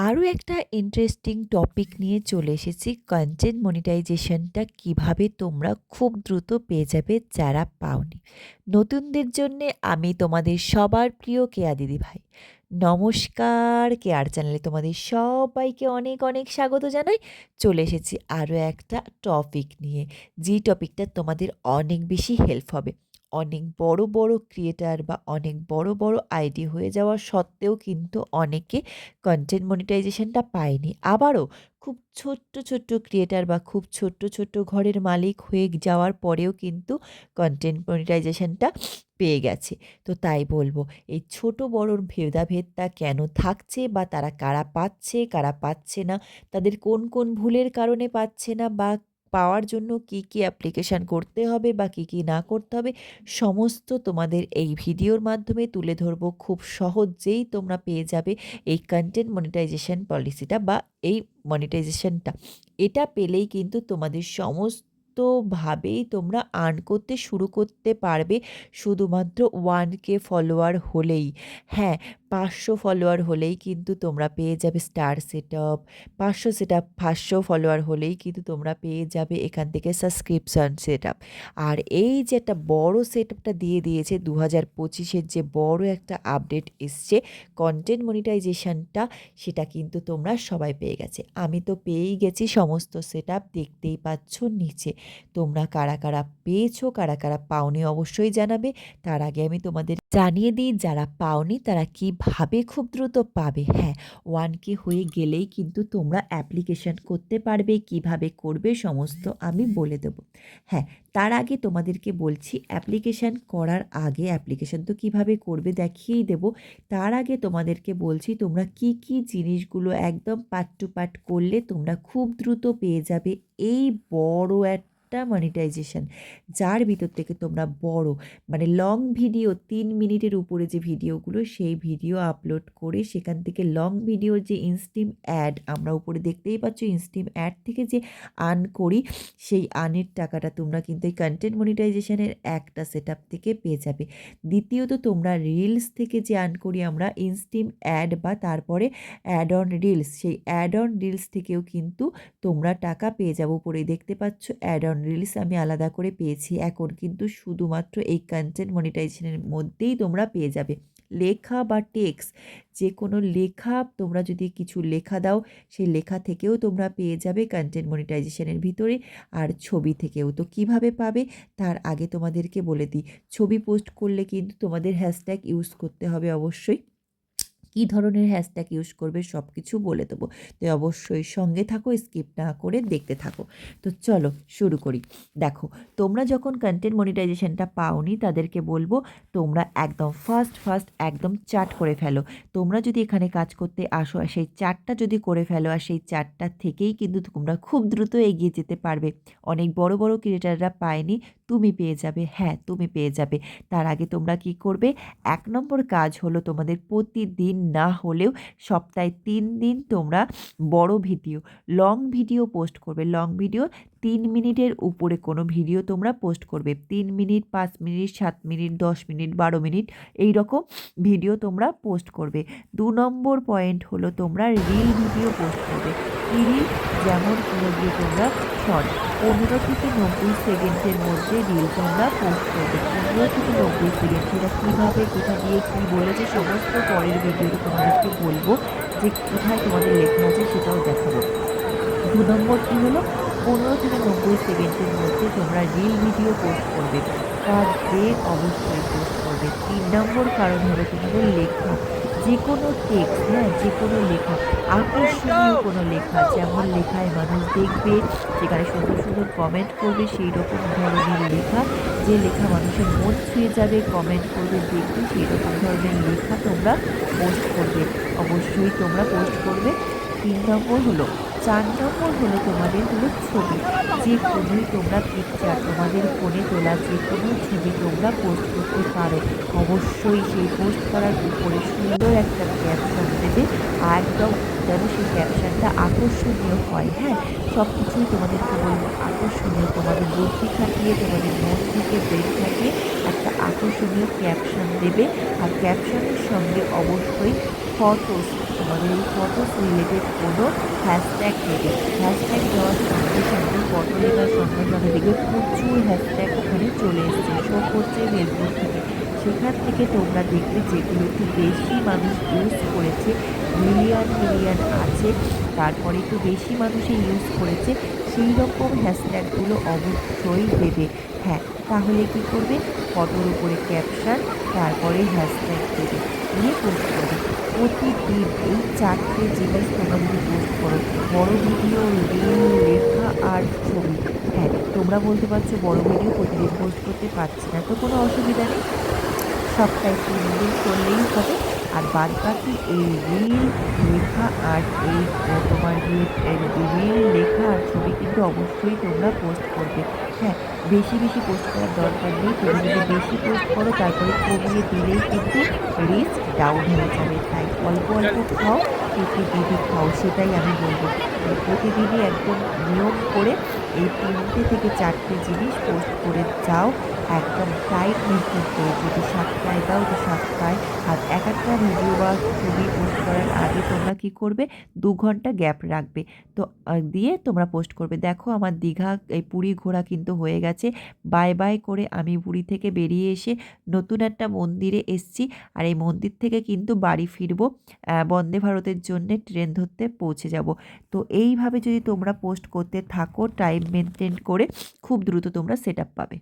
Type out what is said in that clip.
আরও একটা interesting topic নিয়ে চলে এসেছি। কন্টেন্ট মনিটাইজেশনটা কিভাবে তোমরা খুব দ্রুত পেয়ে যাবে যারা পাওনি। নতুনদের জন্যে আমি তোমাদের সবার প্রিয় কেয়া দিদিভাই। নমস্কার, কেয়ার চ্যানেলে তোমাদের সবাইকে অনেক অনেক স্বাগত জানাই। চলে এসেছি আরও একটা টপিক নিয়ে, যে টপিকটা তোমাদের অনেক বেশি হেল্প হবে। অনেক বড় বড় ক্রিয়েটার বা অনেক বড় বড় আইডি হয়ে যাওয়া সত্ত্বেও কিন্তু অনেকে কন্টেন্ট মনিটাইজেশনটা পায়নি। আবারও খুব ছোট্ট ছোট্ট ক্রিয়েটার বা খুব ছোট্ট ছোট্ট ঘরের মালিক হয়ে যাওয়ার পরেও কিন্তু কন্টেন্ট মনিটাইজেশনটা পেয়ে গেছে। তো তাই বলবো, এই ছোট বড়োর ভেদাভেদটা কেন থাকছে, বা তারা কারা পাচ্ছে কারা পাচ্ছে না, তাদের কোন কোন ভুলের কারণে পাচ্ছে না, বা পাওয়ার জন্য কি কি অ্যাপ্লিকেশান করতে হবে বা কি কি না করতে হবে, সমস্ত তোমাদের এই ভিডিওর মাধ্যমে তুলে ধরবো। খুব সহজেই তোমরা পেয়ে যাবে এই কন্টেন্ট মনিটাইজেশন পলিসিটা বা এই মনিটাইজেশনটা। এটা পেলেই কিন্তু তোমাদের সমস্তভাবেই তোমরা আর্ন করতে শুরু করতে পারবে, শুধুমাত্র 1K ফলোয়ার হলেই। হ্যাঁ, 500 ফলোয়ার হলেই কিন্তু তোমরা পেয়ে যাবে স্টার সেটআপ। 500 সেটআপ 500 ফলোয়ার হলেই কিন্তু তোমরা পেয়ে যাবে এখান থেকে সাবস্ক্রিপশন সেটআপ। আর এই যে একটা বড় সেটআপটা দিয়ে দিয়েছে 2025-এর, যে বড় একটা আপডেট এসছে কন্টেন্ট মনিটাইজেশনটা, সেটা কিন্তু তোমরা সবাই পেয়ে গেছে। আমি তো পেয়েই গেছি সমস্ত সেটআপ, দেখতেই পাচ্ছ নিচে। তোমরা কারা কারা পেয়েছো কারা কারা পাওনি অবশ্যই জানাবে। তার আগে আমি তোমাদের জানিয়ে দিই, যারা পাওনি তারা কিভাবে খুব দ্রুত পাবে। হ্যাঁ, 1K হয়ে গেলেই কিন্তু তোমরা অ্যাপ্লিকেশন করতে পারবে। কিভাবে করবে সমস্ত আমি বলে দেবো। হ্যাঁ, তার আগে তোমাদেরকে বলছি, অ্যাপ্লিকেশান করার আগে, অ্যাপ্লিকেশান তো কিভাবে করবে দেখিয়েই দেবো। তার আগে তোমাদেরকে বলছি, তোমরা কি কি জিনিসগুলো একদম পার্ট টু পার্ট করলে তোমরা খুব দ্রুত পেয়ে যাবে এই বড় একটা মনিটাইজেশন, যার ভিতর থেকে তোমরা বড় মানে লং ভিডিও 3 মিনিটের উপরে যে ভিডিওগুলো, সেই ভিডিও আপলোড করে সেখান থেকে লং ভিডিওর যে ইনস্টিম অ্যাড আমরা উপরে দেখতেই পাচ্ছ, ইনস্টিম অ্যাড থেকে যে আর্ন করি, সেই আর্নের টাকাটা তোমরা কিন্তু এই কন্টেন্ট মনিটাইজেশনের একটা সেটআপ থেকে পেয়ে যাবে। দ্বিতীয়ত, তোমরা রিলস থেকে যে আর্ন করি আমরা ইনস্টিম অ্যাড বা তারপরে অ্যাড অন রিলস, সেই অ্যাড অন রিলস থেকেও কিন্তু তোমরা টাকা পেয়ে যাবো। উপরে দেখতে পাচ্ছ অ্যাড অন রিলস আমি আলাদা করে পেয়েছি। এখন কিন্তু শুধুমাত্র এই কন্টেন্ট মনিটাইজেশনের মধ্যেই তোমরা পেয়ে যাবে। লেখা বা টেক্সট, যে কোনো লেখা তোমরা যদি কিছু লেখা দাও, সেই লেখা থেকেও তোমরা পেয়ে যাবে কন্টেন্ট মনিটাইজেশনের ভিতরে। আর ছবি থেকেও। তো কিভাবে পাবে তার আগে তোমাদেরকে বলে দিই, ছবি পোস্ট করলে কিন্তু তোমাদের হ্যাশট্যাগ ইউজ করতে হবে অবশ্যই। কী ধরনের হ্যাশট্যাগ ইউজ করবে সব কিছু বলে দেবো। তো অবশ্যই সঙ্গে থাকো, স্কিপ না করে দেখতে থাকো। তো চলো শুরু করি। দেখো, তোমরা যখন কন্টেন্ট মনিটাইজেশনটা পাওনি তাদেরকে বলবো, তোমরা একদম ফার্স্ট একদম চার্ট করে ফেলো। তোমরা যদি এখানে কাজ করতে আসো আর সেই চার্টটা যদি করে ফেলো, আর সেই চার্টটা থেকেই কিন্তু তোমরা খুব দ্রুত এগিয়ে যেতে পারবে। অনেক বড় বড় ক্রিয়েটাররা পায়নি, তুমি পেয়ে যাবে। হ্যাঁ, তুমি পেয়ে যাবে। তার আগে তোমরা কি করবে, 1 নম্বর কাজ হলো তোমাদের প্রতিদিন না হলেও সপ্তাহে 3 দিন তোমরা বড় ভিডিও, লং ভিডিও পোস্ট করবে। লং ভিডিও 3 মিনিটের উপরে কোনো ভিডিও তোমরা পোস্ট করবে। 3 minute, 5 minute, 7 minute, 10 minute, 12 minute এই রকম ভিডিও তোমরা পোস্ট করবে। 2 নম্বর পয়েন্ট হলো তোমরা রিল ভিডিও পোস্ট করবে। কি রিল? যেমন কোনো গিয়ে তোমরা শর্ট 15 থেকে 90 সেকেন্ডের মধ্যে রিল তোমরা পোস্ট করবে। 15 থেকে 90 সেকেন্ড। সেটা কীভাবে, কোথা দিয়ে কী বলেছে সমস্ত পরের ভিডিওতে তোমাদেরকে বলবো, যে কোথায় তোমাদের লেখা আছে সেটাও দেখাবো। 2 নম্বর কী হলো, 15 থেকে 90 সেকেন্ডের মধ্যে তোমরা রিল ভিডিও পোস্ট করবে। পার ডে অবশ্যই পোস্ট করবে। 3 নম্বর কারণ হলো তোমাদের লেখা, যে কোনো টেক্সট, হ্যাঁ, যে কোনো লেখা, আকর্ষণীয় কোনো লেখা, যেমন লেখায় মানুষ দেখবে, সেখানে সুন্দর সুন্দর কমেন্ট করবে, সেই রকম ধরনের লেখা, যে লেখা মানুষের মন ছুঁয়ে যাবে, কমেন্ট করবে, দেখবে, সেই রকম ধরনের লেখা তোমরা পোস্ট করবে। অবশ্যই তোমরা পোস্ট করবে। 3 নম্বর হলো, 4 নম্বর হলো তোমাদের হলো ছবি। যে কোনোই তোমরা পিকচার, তোমাদের ফোনে তোলা যে কোনো ছবি তোমরা পোস্ট করতে পারো। অবশ্যই সেই পোস্ট করার উপরে সুন্দর একটা ক্যাপশন দেবে, একদম যেন সেই ক্যাপশনটা আকর্ষণীয় হয়। হ্যাঁ, সব কিছুই তোমাদেরকে বলবো আকর্ষণীয়, তোমাদের বুদ্ধি খাটিয়ে, তোমাদের মন থেকে ব্রেন খাটিয়ে একটা আকর্ষণীয় ক্যাপশন দেবে। আর ক্যাপশনের সঙ্গে অবশ্যই ফটোস, তোমাদের এই ফটোস রিলেটেড কোনো হ্যাশট্যাগ দেবে। হ্যাশট্যাগ দেওয়ার সঙ্গে সঙ্গে ফটো লেখার সঙ্গে সঙ্গে দেখবে প্রচুর হ্যাশট্যাগ ওখানে চলে এসছে, শো করছে ফেসবুক থেকে। সেখান থেকে তোমরা দেখবে যেগুলো একটু বেশি মানুষ ইউজ করেছে, মিলিয়ন মিলিয়ন আছে, তারপরে একটু বেশি মানুষে ইউজ করেছে, সেই রকম হ্যাশট্যাগুলো অবশ্যই দেবে। হ্যাঁ, তাহলে কি করবে, ফটোর উপরে ক্যাপশন, তারপরে হ্যাশট্যাগ দেবে, দিয়ে পোস্ট করবে। প্রতিদিন এই 4টে জিনিস তোমরা যদি পোস্ট করো, বড় ভিডিও, রিল, লেখা আর ছবি। হ্যাঁ, তোমরা বলতে পারছো বড় ভিডিও প্রতিদিন পোস্ট করতে পারছি না, তো কোনো অসুবিধা নেই, সপ্তাহে 3 দিন করলেই হবে। আর বাদবাকি এই রিল, লেখা আর এই তোমার গিয়ে রিল, লেখা আর ছবি কিন্তু অবশ্যই তোমরা পোস্ট করবে। হ্যাঁ, বেশি বেশি পোস্ট করার দরকার নেই। তুমি যদি বেশি পোস্ট করো তারপরে কমিয়ে দিলেই কিন্তু রিচ ডাউন হয়ে যাবে। তাই অল্প অল্প খাও, পেটে বেঁধে খাও, সেটাই আমি বলবো। তাই প্রতিদিনই একদম নিয়ম করে এই 3টে থেকে 4টে জিনিস পোস্ট করে যাও, একদম টাইম মেনটেন করে। যদি 7টায় দাও তো 7টায়। আর এক একটা ভিডিও বা ছবি পোস্ট করার আগে তোমরা কি করবে, 2 ঘন্টা গ্যাপ রাখবে। তো দিয়ে তোমরা পোস্ট করবে। দেখো আমার দীঘা এই পুরী ঘোরা কিন্তু হয়ে গেছে। বাই বাই করে আমি পুরী থেকে বেরিয়ে এসে নতুন একটা মন্দিরে এসছি। আর এই মন্দির থেকে কিন্তু বাড়ি ফিরবো, বন্দে ভারতের জন্যে ট্রেন ধরতে পৌঁছে যাব। তো এইভাবে যদি তোমরা পোস্ট করতে থাকো টাইম মেনটেন করে, খুব দ্রুত তোমরা সেট আপ পাবে।